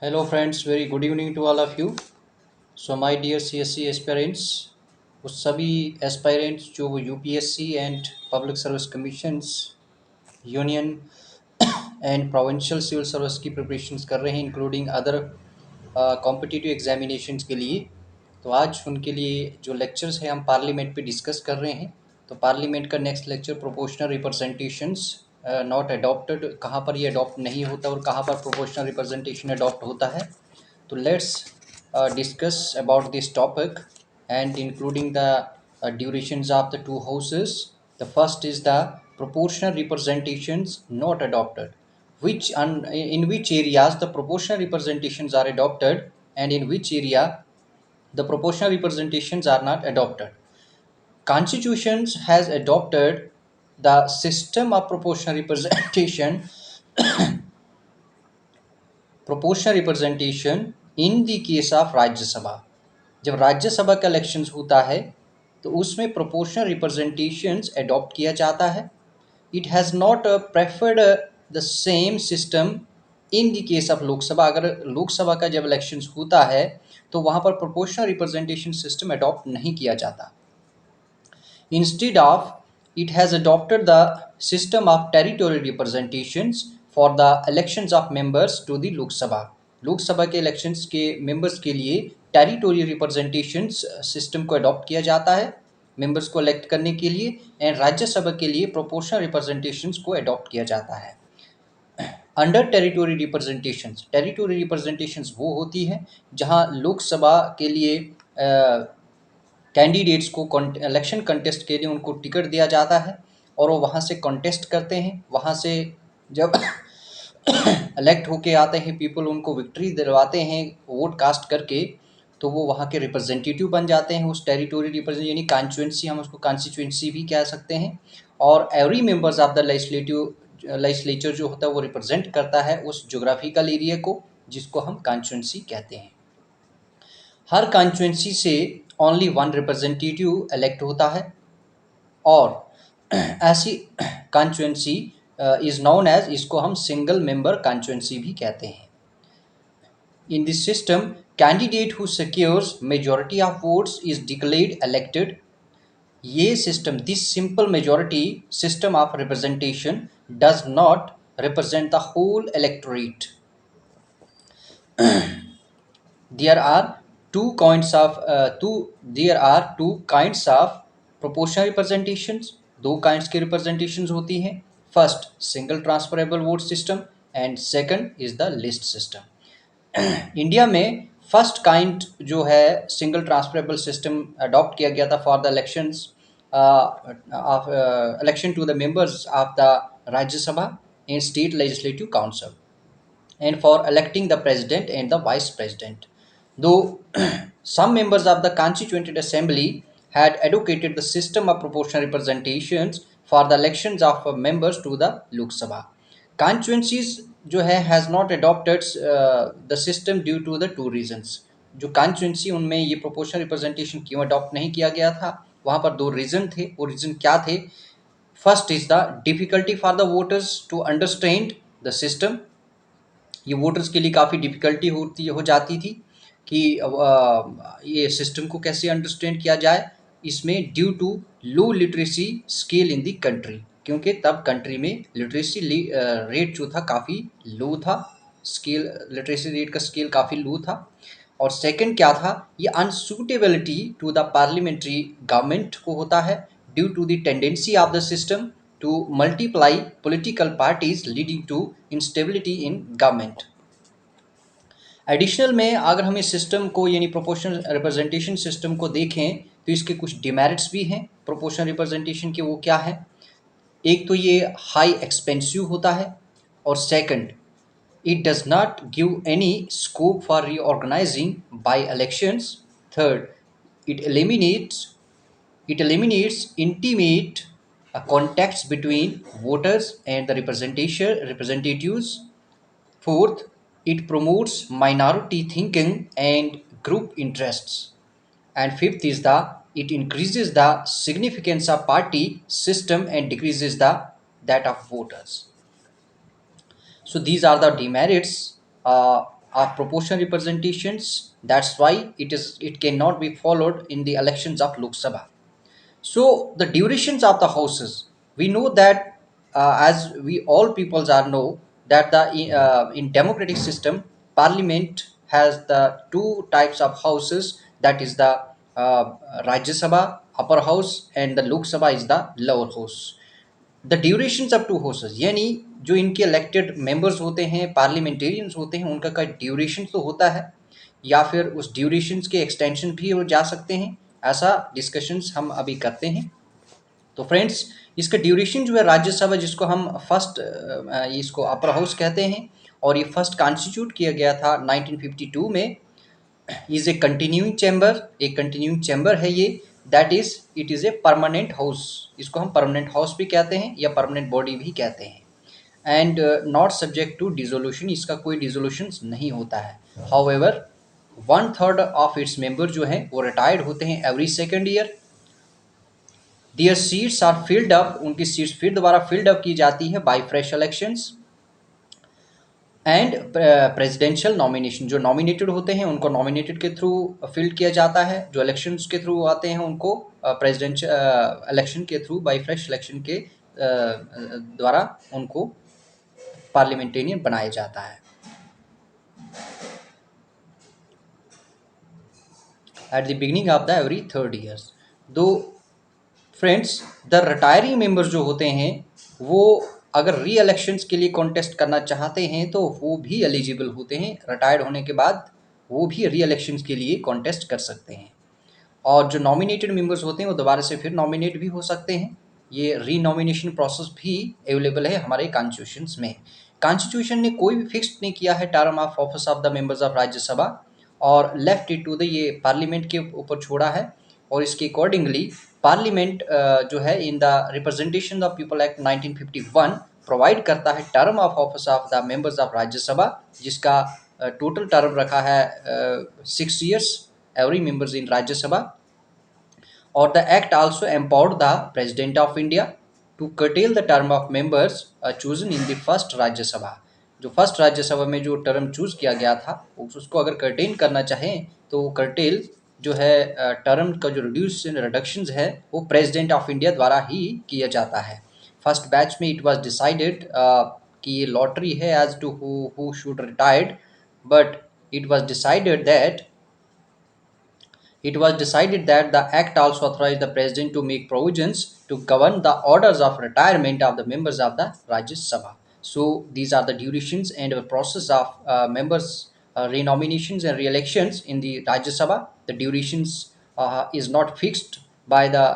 Hello friends, very good evening to all of you. So my dear CSC aspirants, वो सभी aspirants जो UPSC and public service commissions union and provincial civil service की preparations कर रहे हैं including other competitive examinations के लिए। तो आज उनके लिए जो लेक्चर्स हैं हम पार्लियामेंट पे डिस्कस कर रहे हैं। तो पार्लियामेंट का next lecture proportional representations not adopted, कहाँ पर ये अडॉप्ट नहीं होता और कहाँ पर प्रोपोर्शनल रिप्रेजेंटेशन अडॉप्ट होता है। So let's discuss about this topic and including the durations of the two houses. The first is the proportional representations not adopted, in which areas the proportional representations are adopted and in which area the proportional representations are not adopted. Constitutions has adopted the system of proportional representation in the case of Rajya Sabha. जब राज्यसभा का elections होता है तो उसमें proportional representations adopt किया जाता है। It has not preferred the same system in the case of Lok Sabha. अगर लोकसभा का जब इलेक्शंस होता है तो वहाँ पर प्रोपोर्शनल रिप्रेजेंटेशन सिस्टम अडॉप्ट नहीं किया जाता। Instead of, it has adopted the system of territorial representations for the elections of members to the Lok Sabha. लोक सभा के इलेक्शंस के मेंबर्स के लिए टेरिटोरियल रिप्रेजेंटेशंस सिस्टम को अडॉप्ट किया जाता है मेंबर्स को इलेक्ट करने के लिए, एंड राज्यसभा के लिए प्रोपोर्शनल रिप्रेजेंटेशंस को अडॉप्ट किया जाता है। अंडर टेरिटोरी रिप्रेजेंटेशंस वो होती है जहां लोकसभा के लिए कैंडिडेट्स को इलेक्शन कंटेस्ट के लिए उनको टिकट दिया जाता है और वो वहाँ से कंटेस्ट करते हैं। वहाँ से जब इलेक्ट होके आते हैं पीपल उनको विक्ट्री दिलवाते हैं वोट कास्ट करके, तो वो वहाँ के रिप्रेजेंटेटिव बन जाते हैं उस टेरिटोरी रिप्रेजेंट यानी कॉन्स्टिट्यूंसी, हम उसको कॉन्स्टिट्यूंसी भी कह सकते हैं। और every members of the legislature जो होता है वो रिप्रेजेंट करता है उस जोग्राफिकल एरिया को जिसको हम कॉन्स्टिट्यूंसी कहते हैं। हर कॉन्स्टिट्यूंसी से ओनली वन रिप्रेजेंटेटिव इलेक्ट होता है और ऐसी कॉन्स्टिट्यूंसी इज नोन एज, इसको हम सिंगल मेंबर कॉन्स्टिट्यूंसी भी कहते हैं। In this system candidate who secures majority of votes is declared elected. ये system, this simple majority system of representation does not represent the whole electorate. There are two kinds of proportional representations. दो kinds के representations होती हैं। First single transferable vote system and second is the list system. India में first kind जो है single transferable system adopt किया गया था for the elections of election to the members of the Rajya Sabha and state legislative council and for electing the president and the vice president. Though some members of the Constituent Assembly had advocated the system of proportional representations for the elections of members to the Lok Sabha. Constituencies जो है has not adopted the system due to the two reasons. जो constituency उनमें ये proportional representation क्यों adopt नहीं किया गया था, वहाँ पर दो reason थे। वो reason क्या थे? First is the difficulty for the voters to understand the system. ये वोटर्स के लिए काफ़ी डिफ़िकल्टी हो जाती थी कि ये सिस्टम को कैसे अंडरस्टैंड किया जाए। इसमें due to low literacy scale in the country, क्योंकि तब कंट्री में लिटरेसी रेट जो था काफ़ी लो था, स्केल लिटरेसी रेट का स्केल काफ़ी लो था। और सेकंड क्या था, ये unsuitability to the parliamentary government को होता है due to the tendency of the system to multiply political parties leading to instability in government. Additional में अगर हम इस सिस्टम को यानी प्रोपोर्शनल रिप्रेजेंटेशन सिस्टम को देखें तो इसके कुछ डिमेरिट्स भी हैं प्रोपोर्शनल रिप्रेजेंटेशन के। वो क्या है? एक तो ये हाई एक्सपेंसिव होता है और second it does not give any scope for reorganising by elections. Third it eliminates intimate contacts between voters and the representatives. Fourth, it promotes minority thinking and group interests. And fifth is it increases the significance of party system and decreases that of voters. So these are the demerits of proportional representations. That's why it cannot be followed in the elections of Lok Sabha. So the durations of the houses, we know that as we all peoples are know that the in democratic system, parliament has the two types of houses, that is the uh, Rajya Sabha upper house and the Lok Sabha is the lower house. The durations of to houses, यानी जो इनके elected members होते हैं, parliamentarians होते हैं, उनका का duration तो होता है या फिर उस ड्यूरेशंस के एक्सटेंशन भी हो जा सकते हैं, ऐसा डिस्कशंस हम अभी करते हैं। तो फ्रेंड्स, इसका ड्यूरेशन जो है राज्यसभा, जिसको हम फर्स्ट इसको अपर हाउस कहते हैं और ये फर्स्ट कॉन्स्टिट्यूट किया गया था 1952 में, इज ए कंटिन्यूइंग चैम्बर, एक कंटिन्यूइंग चैम्बर है ये, that is it is a permanent house, इसको हम परमानेंट हाउस भी कहते हैं या परमानेंट बॉडी भी कहते हैं, and not subject to dissolution, इसका कोई डिसोल्यूशन नहीं होता है। हाउएवर 1/3 ऑफ इट्स मेंबर जो हैं वो रिटायर्ड होते हैं every second year. Their seats are filled up, उनकी सीट्स फिर दोबारा फिल्ड अप की जाती है by fresh elections and presidential nomination, जो नॉमिनेटेड होते हैं उनको नॉमिनेटेड के थ्रू फिल्ड किया जाता है, जो इलेक्शंस के थ्रू आते हैं उनको प्रेसिडेंशियल इलेक्शन के थ्रू बाय फ्रेश इलेक्शन के द्वारा उनको पार्लियामेंटेरियन बनाया जाता है। At the beginning of the every 3rd years. दो फ्रेंड्स, द रिटायरिंग मेंबर्स जो होते हैं वो अगर री इलेक्शंस के लिए कॉन्टेस्ट करना चाहते हैं तो वो भी एलिजिबल होते हैं, रिटायर्ड होने के बाद वो भी री इलेक्शंस के लिए कॉन्टेस्ट कर सकते हैं। और जो नॉमिनेटेड मेंबर्स होते हैं वो दोबारा से फिर नॉमिनेट भी हो सकते हैं, ये री नॉमिनेशन प्रोसेस भी अवेलेबल है हमारे कॉन्स्टिट्यूशन में। कॉन्स्टिट्यूशन ने कोई भी फिक्स नहीं किया है term of office of the members of Rajya Sabha और लेफ्ट इट टू द, ये पार्लियामेंट के ऊपर छोड़ा है, और इसके अकॉर्डिंगली पार्लियामेंट जो है in the representation of people act 1951 provide करता है term of office of the members of Rajya Sabha, जिसका टोटल टर्म रखा है 6 years every members in Rajya Sabha. और the act also empowered the president of India to curtail the term of members chosen in the first राज्य सभा। जो first Rajya Sabha में जो term choose किया गया था उसको अगर कर्टेन करना चाहें तो कर्टेल जो है टर्म का जो रिडक्शंस है वो प्रेसिडेंट ऑफ इंडिया द्वारा ही किया जाता है। फर्स्ट बैच में इट वाज डिसाइडेड कि ये लॉटरी है as to who should retired, but it was decided that it was decided that the act also authorized the president to make provisions to govern the orders of retirement of the members of the Rajya Sabha. So these are the durations and the process of members renominations and re-elections in the Rajya Sabha. The durations is not fixed by the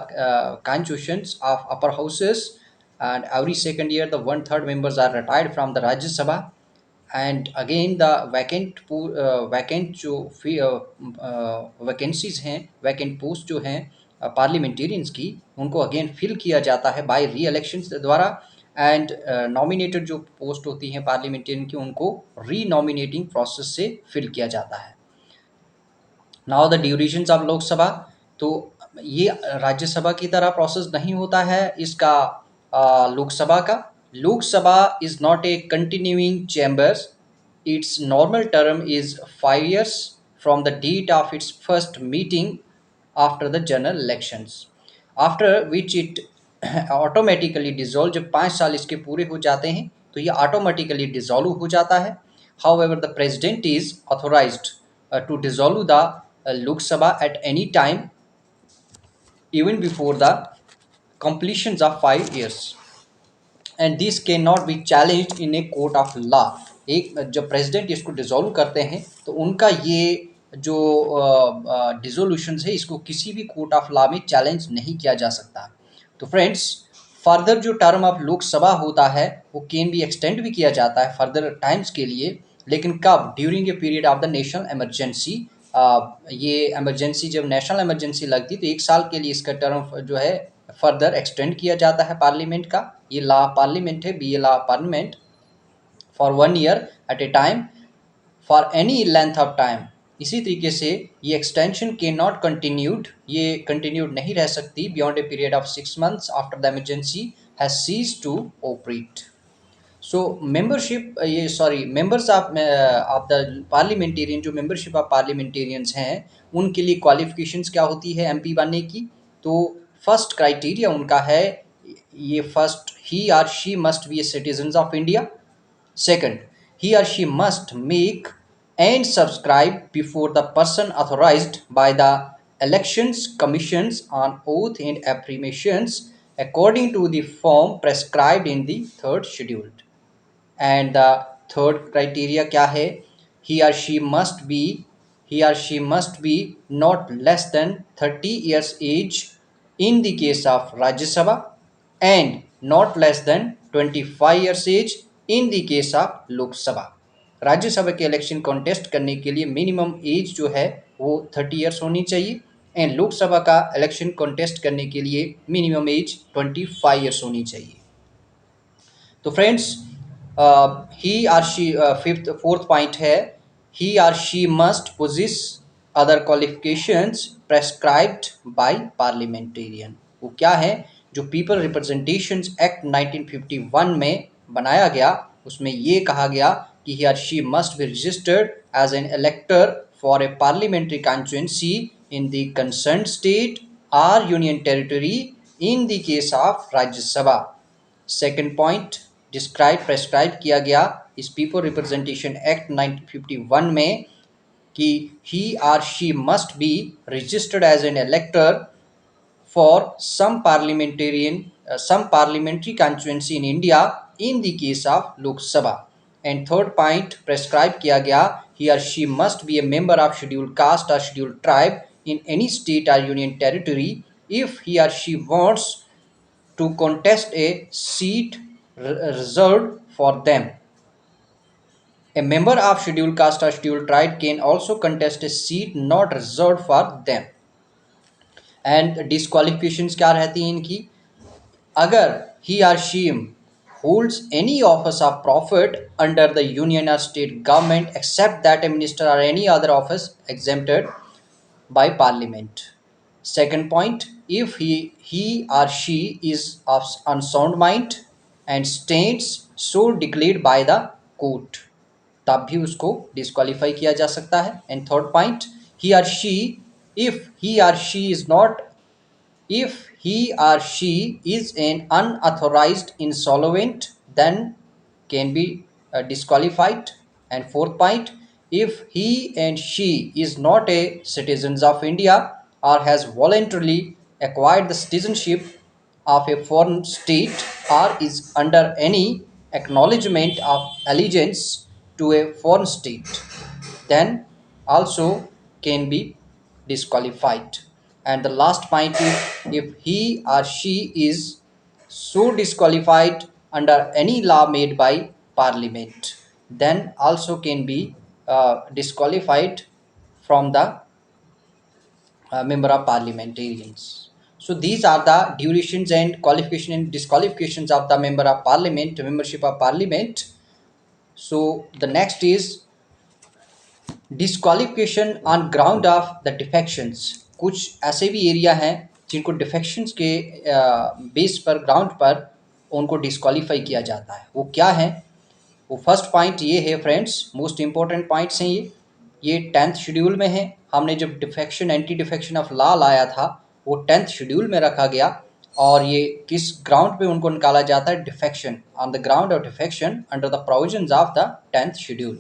constitutions of upper houses, and every second year the 1/3 members are retired from the Rajya Sabha, and again the vacant जो vacancies हैं, vacant post जो हैं parliamentarians की, उनको again fill किया जाता है bye री इलेक्शन द्वारा, एंड नॉमिनेटेड जो पोस्ट होती हैं पार्लियामेंटेरियन की उनको री नॉमिनेटिंग प्रोसेस से फिल किया जाता है। Now the durations of Lok Sabha, तो ये राज्यसभा की तरह प्रोसेस नहीं होता है इसका लोकसभा का। Lok Sabha is not a continuing chamber. Its normal term is 5 years from the date of its first meeting after the general elections, after which it automatically dissolve। जब 5 साल इसके पूरे हो जाते हैं तो ये ऑटोमेटिकली डिसॉल्व हो जाता है। However, the president is authorized to dissolve the Lok Sabha at any time, even before the completions of 5 years, and this can not be challenged in a court of law. एक जब president इसको dissolve करते हैं तो उनका ये जो dissolution है इसको किसी भी कोर्ट ऑफ लॉ में चैलेंज नहीं किया जा सकता। तो फ्रेंड्स, फर्दर जो टर्म ऑफ लोकसभा होता है वो कैन बी एक्सटेंड भी किया जाता है फर्दर टाइम्स के लिए, लेकिन कब? During a period of the national emergency. ये इमरजेंसी जब नेशनल इमरजेंसी लगती तो 1 साल के लिए इसका टर्म जो है फर्दर एक्सटेंड किया जाता है पार्लियामेंट का। ये लॉ पार्लियामेंट है, be a law parliament for 1 year at a time for any length of time. इसी तरीके से ये एक्सटेंशन के नॉट कंटिन्यूड, ये कंटिन्यूड नहीं रह सकती beyond a period of 6 months after the emergency has cease to operate. So membership ये sorry members of the parliamentarian, जो मेंबरशिप ऑफ पार्लियामेंटेरियंस हैं, उनके लिए क्वालिफिकेशंस क्या होती है एमपी बनने की? तो फर्स्ट क्राइटेरिया उनका है, ये first, he or she must be a citizen of India. Second, he or she must make and subscribe before the person authorized by the elections commissions on oath and affirmations according to the form prescribed in the third schedule. And the third criteria क्या है? he or she must be he or she must be not less than 30 years age in the case of Rajya Sabha and not less than 25 years age in the case of Lok Sabha. Rajya Sabha के election contest करने के लिए minimum age जो है वो 30 years होनी चाहिए, and Lok Sabha का इलेक्शन कॉन्टेस्ट करने के लिए मिनिमम एज 25 ईयर्स होनी चाहिए। तो friends, he or she, fifth fourth point है, he or she must possess other qualifications prescribed by parliamentarian. वो क्या है? जो पीपल रिप्रेजेंटेशन एक्ट 1951 में बनाया गया, उसमें ये कहा गया कि he or she must be registered as an elector for a parliamentary constituency in the concern state और union territory in the case of Rajya Sabha. Second point, describe prescribe किया गया इस पीपल रिप्रेजेंटेशन एक्ट 1951 में कि he or she must be registered as an elector for some parliamentary constituency in India in the case of Lok Sabha. And third point prescribe किया गया, he or she must be a member of scheduled caste or scheduled tribe in any state or union territory if he or she wants to contest a seat reserved for them. A member of scheduled caste or scheduled tribe can also contest a seat not reserved for them. And disqualifications क्या रहती हैं इनकी? अगर he or she holds any office of profit under the union or state government except that a minister or any other office exempted by parliament. Second point, if he or she is of unsound mind and states so declared by the court, तब भी उसको disqualify किया जा सकता है। And third point, he or she, if he or she is not, if he or she is an unauthorized insolvent, then can be disqualified. And fourth point, if he and she is not a citizen of India or has voluntarily acquired the citizenship of a foreign state or is under any acknowledgement of allegiance to a foreign state, then also can be disqualified. And the last point is, if he or she is so disqualified under any law made by parliament, then also can be disqualified from the member of parliamentarians. So these are the durations and qualification and disqualifications of the member of parliament, membership of parliament. So the next is disqualification on ground of the defections. कुछ ऐसे भी area हैं जिनको defections के base पर, ground पर उनको disqualify किया जाता है। वो क्या है? वो फर्स्ट पॉइंट ये है फ्रेंड्स, मोस्ट इंपॉर्टेंट पॉइंट्स हैं ये 10th शेड्यूल में है। हमने जब defection, anti defection of law लाया था, वो 10th शेड्यूल में रखा गया। और ये किस ग्राउंड पे उनको निकाला जाता है? Defection, on the ground of defection under the provisions of the 10th schedule.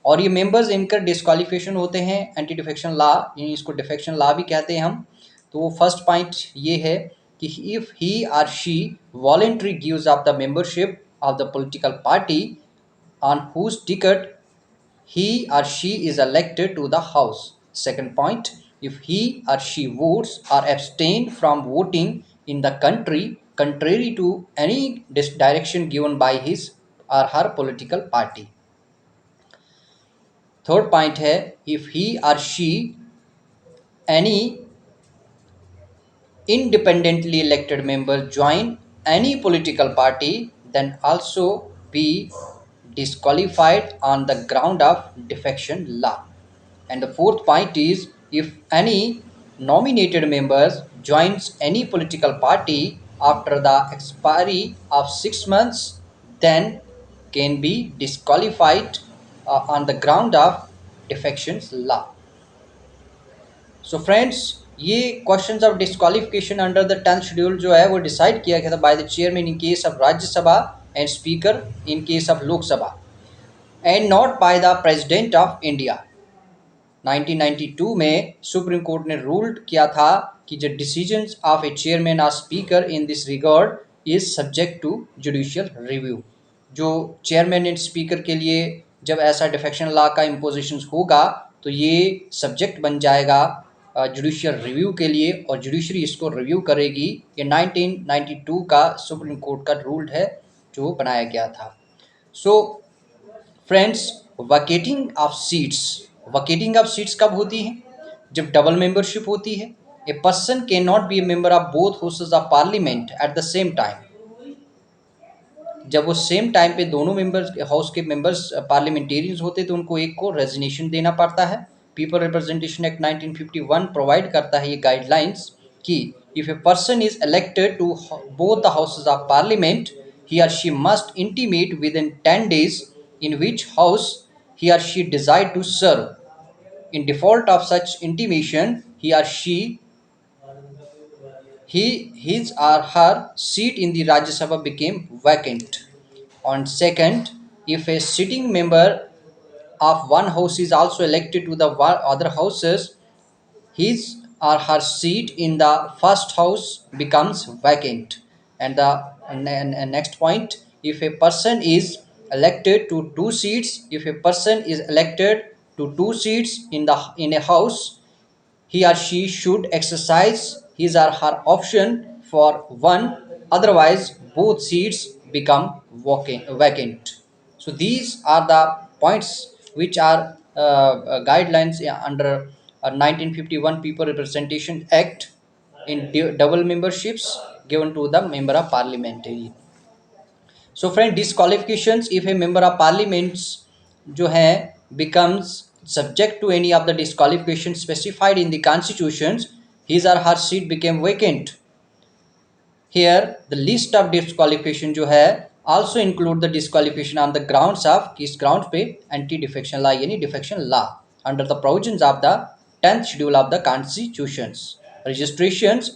और ये मेंबर्स इनकर डिस्क्वालिफिकेशन होते हैं एंटी डिफेक्शन लॉ, इसको डिफेक्शन लॉ भी कहते हैं हम। तो वो फर्स्ट पॉइंट ये है कि if he or she voluntary gives up the membership of the political party on whose ticket he or she is elected to the house. Second point, if he or she votes or abstain from voting in the country contrary to any direction given by his or her political party. Third point है, if he और she any independently elected member join any political party, then also be disqualified on the ground of defection law. And the fourth point is, if any nominated members joins any political party after the expiry of 6 months, then can be disqualified on the ground of defections law. So friends, ये questions of disqualification under the 10th schedule जो है वो decide किया गया था by the chairman in case of Rajya Sabha and speaker in case of Lok Sabha and not by the president of India. 1992 में supreme court ने ruled किया था कि जो डिसीजंस ऑफ ए चेयरमैन और speaker in this regard is subject to judicial review. जो chairman and speaker के लिए जब ऐसा डिफेक्शन लॉ का इम्पोजिशन होगा तो ये सब्जेक्ट बन जाएगा जुडिशियल रिव्यू के लिए, और जुडिशरी इसको रिव्यू करेगी। ये 1992 का सुप्रीम कोर्ट का रूल है जो बनाया गया था। सो फ्रेंड्स, वकेटिंग ऑफ सीट्स कब होती है? जब डबल मेंबरशिप होती है। A person can not be A member of both houses of parliament at the same time. जब वो सेम टाइम पे दोनों मेंबर्स हाउस के मेंबर्स पार्लियामेंटेरियंस होते तो उनको एक को रेजिग्नेशन देना पड़ता है। पीपल रिप्रेजेंटेशन एक्ट 1951 प्रोवाइड करता है ये गाइडलाइंस कि if a person is elected to both the houses of parliament, he or she must intimate within 10 days in which house he or she desired to serve. In default of such intimation, his or her seat in the Rajya Sabha became vacant. On second, if a sitting member of one house is also elected to the other houses, his or her seat in the first house becomes vacant. And the next point, if a person is elected to two seats, in a house, he or she should exercise his or her option for one, otherwise both seats become vacant. So these are the points which are guidelines under 1951 People Representation Act in double memberships given to the member of parliamentary. So friend, disqualifications, if a member of parliament जो है becomes subject to any of the disqualification specified in the constitutions, his or her seat became vacant. Here the list of disqualification जो है also include the disqualification on the grounds of किस grounds पे anti defection law यानी defection law under the provisions of the 10th schedule of the constitutions. Registrations,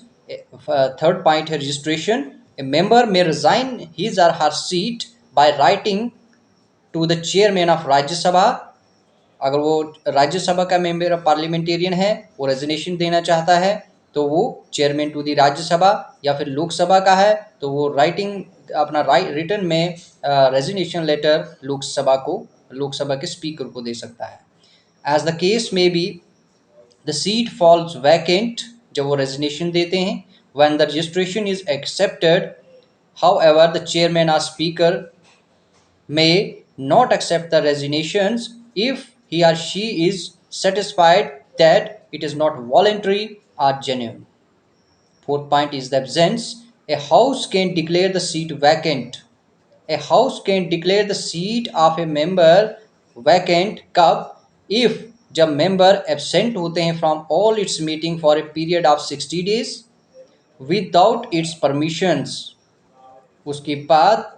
third point है registration. A member may resign his or her seat by writing to the chairman of Rajya Sabha. अगर वो राज्यसभा का member of parliamentarian है, वो resignation देना चाहता है तो वो चेयरमैन टू दी राज्यसभा, या फिर लोकसभा का है तो वो अपना रिटर्न में रेजिग्नेशन लेटर लोकसभा के स्पीकर को दे सकता है। एज द केस में B, the seat falls vacant जब वो रेजिग्नेशन देते हैं। When the registration is accepted, however the chairman और speaker may not accept the resignations if he or she is satisfied that it is not voluntary or genuine. Fourth point is the absence. A house can declare the seat vacant. A house can declare the seat of a member vacant कब? If जब member absent होते हैं from all its meeting for a period of 60 days without its permissions. उसके बाद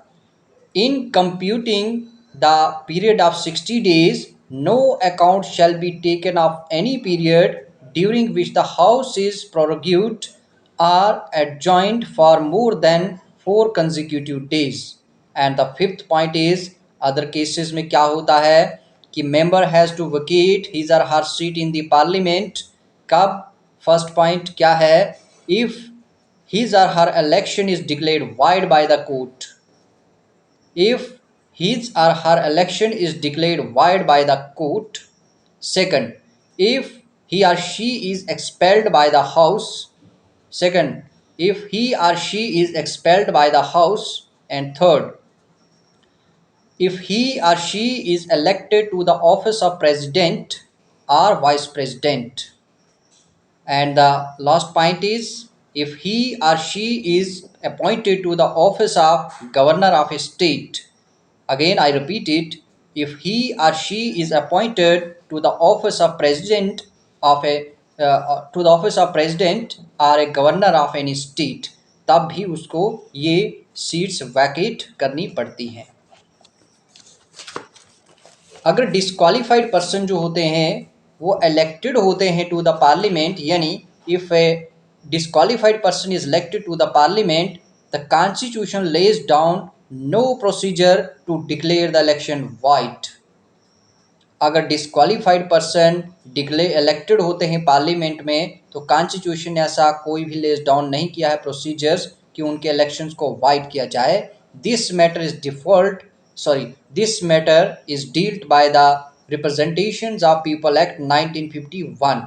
in computing the period of 60 days, no account shall be taken of any period during which the house is prorogued or adjourned for more than 4 consecutive days. And the fifth point is, other cases में क्या होता है कि member has to vacate his or her seat in the parliament कब? First point क्या है? If his or her election is declared void by the court. If his or her election is declared void by the court. Second, if he or she is expelled by the house. Second, if he or she is expelled by the house. And third, if he or she is elected to the office of president or vice president. And the last point is, if he or she is appointed to the office of governor of a state. Again, I repeat it, if he or she is appointed to the office of president or a governor of any state, तब भी उसको ये seats वैकेट करनी पड़ती हैं। अगर disqualified person जो होते हैं वो इलेक्टेड होते हैं टू द पार्लियामेंट, यानी if a disqualified person is elected to the parliament, the constitution lays down no procedure to declare the election void. अगर डिस्क्वालिफाइड पर्सन डिक्लेयर इलेक्टेड होते हैं पार्लियामेंट में, तो कॉन्स्टिट्यूशन ने ऐसा कोई भी लेज डाउन नहीं किया है प्रोसीजर्स कि उनके इलेक्शंस को वाइड किया जाए। This matter is default sorry this matter is dealt by the representations of people act 1951,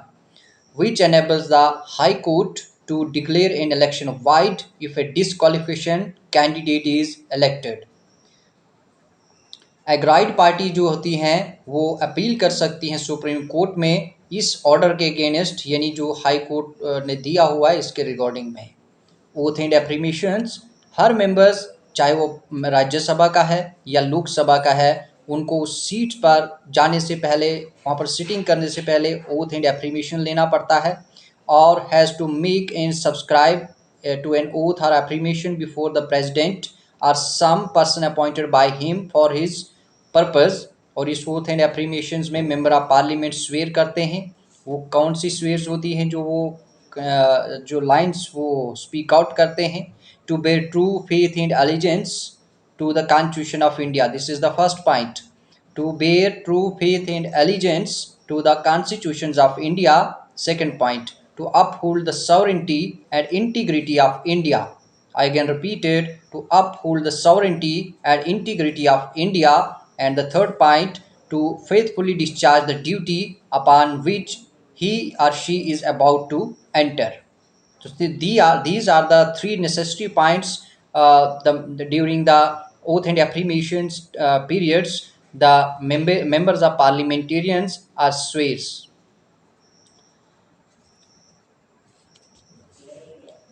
which enables the High Court to declare an election void if a disqualification candidate is elected। Aggrieved party जो होती हैं वो appeal कर सकती हैं supreme court में इस order के अगेंस्ट, यानी जो हाई कोर्ट ने दिया हुआ है इसके रिगार्डिंग में। Oath and affirmations, her members चाहे वो राज्यसभा का है या लोकसभा का है, उनको उस सीट पर जाने से पहले, वहाँ पर सिटिंग करने से पहले ओथ एंड एफर्मेशन लेना पड़ता है, और has to make and subscribe to an oath or affirmation before the president or some person appointed by him for his purpose। और इस ओथ एंड एफर्मेशंस में मेंबर ऑफ पार्लियामेंट स्वेयर करते हैं। वो कौन सी स्वेयर्स होती हैं जो वो जो लाइंस वो स्पीक आउट करते हैं? To bear true faith and allegiance to the Constitution of India. This is the first point. To bear true faith and allegiance to the constitutions of India. Second point. To uphold the sovereignty and integrity of India. I again repeated, to uphold the sovereignty and integrity of India. And the third point, to faithfully discharge the duty upon which he or she is about to enter. So these are the three necessary points. During the oath and affirmations periods, the members of parliamentarians are swears.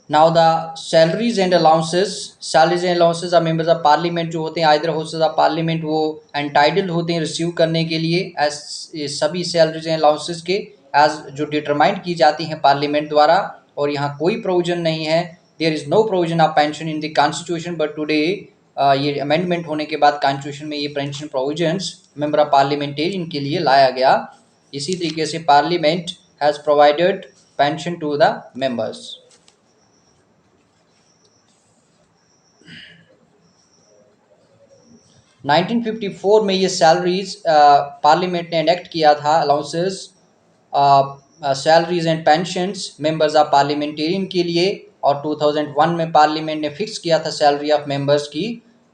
Now the salaries and allowances of members of parliament जो होते हैं, either houses of parliament, वो entitled होते हैं receive करने के लिए as सभी सैलरीज एंड अलाउंसेस के एज जो डिटरमाइंड की जाती हैं पार्लियामेंट द्वारा। और यहाँ कोई प्रोविजन नहीं है, there is no provision of pension in the constitution, but today ये अमेंडमेंट होने के बाद कॉन्स्टिट्यूशन में ये pension provisions member of parliamentarian के लिए लाया गया। इसी तरीके से parliament has provided pension to the members. 1954 में ये सैलरीज पार्लियामेंट ने एनेक्ट किया था, allowances salaries and pensions members of parliamentarian के लिए। और 2001 में पार्लियामेंट ने फिक्स किया था सैलरी ऑफ मेंबर्स की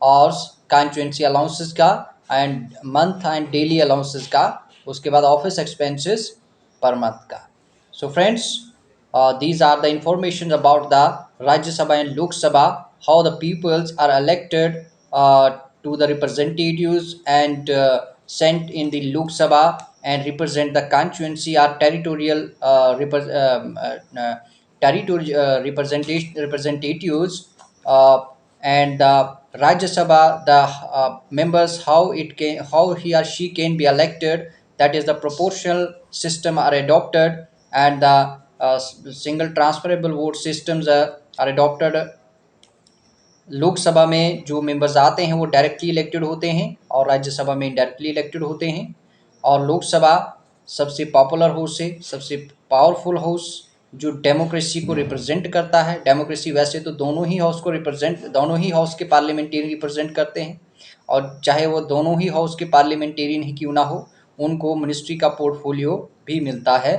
और कॉन्स्टिट्यूएंसी अलाउंसेस का and month and daily allowances का, उसके बाद ऑफिस एक्सपेंसेस पर मंथ का। So friends, these are the information about the Rajya Sabha and Lok Sabha, how the peoples are elected to the representatives and sent in the Lok Sabha and represent the constituency or territorial representatives, and the Rajya Sabha, the members, how he or she can be elected, that is the proportional system are adopted, and the single transferable vote systems are adopted। Lok Sabha में जो members आते हैं वो directly elected होते हैं और राज्यसभा में directly elected होते हैं। और लोकसभा सबसे पॉपुलर हाउस है, सबसे पावरफुल हाउस जो डेमोक्रेसी को रिप्रेजेंट करता है। डेमोक्रेसी वैसे तो दोनों ही हाउस के पार्लियामेंटेरियन रिप्रेजेंट करते हैं, और चाहे वो दोनों ही हाउस के पार्लियामेंटेरियन ही क्यों ना हो, उनको मिनिस्ट्री का पोर्टफोलियो भी मिलता है।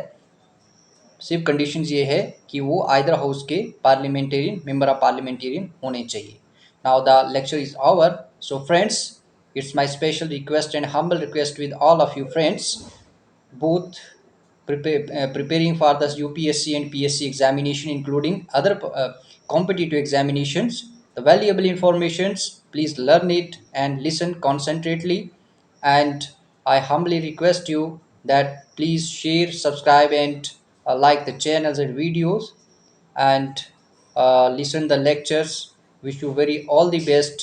सिर्फ कंडीशंस ये है कि वो आइदर हाउस के पार्लियामेंटेरियन, मेंबर ऑफ पार्लियामेंटेरियन होने चाहिए। Now the lecture is over. So friends, it's my special request and humble request with all of you friends, both preparing for the UPSC and PSC examination, including other competitive examinations. The valuable informations, please learn it and listen concentrately. And I humbly request you that please share, subscribe, and like the channels and videos, and listen the lectures. Wish you very all the best,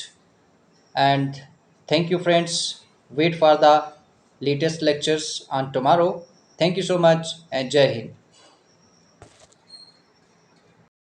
and thank you friends. Wait for the latest lectures on tomorrow. Thank you so much, and Jai Hind.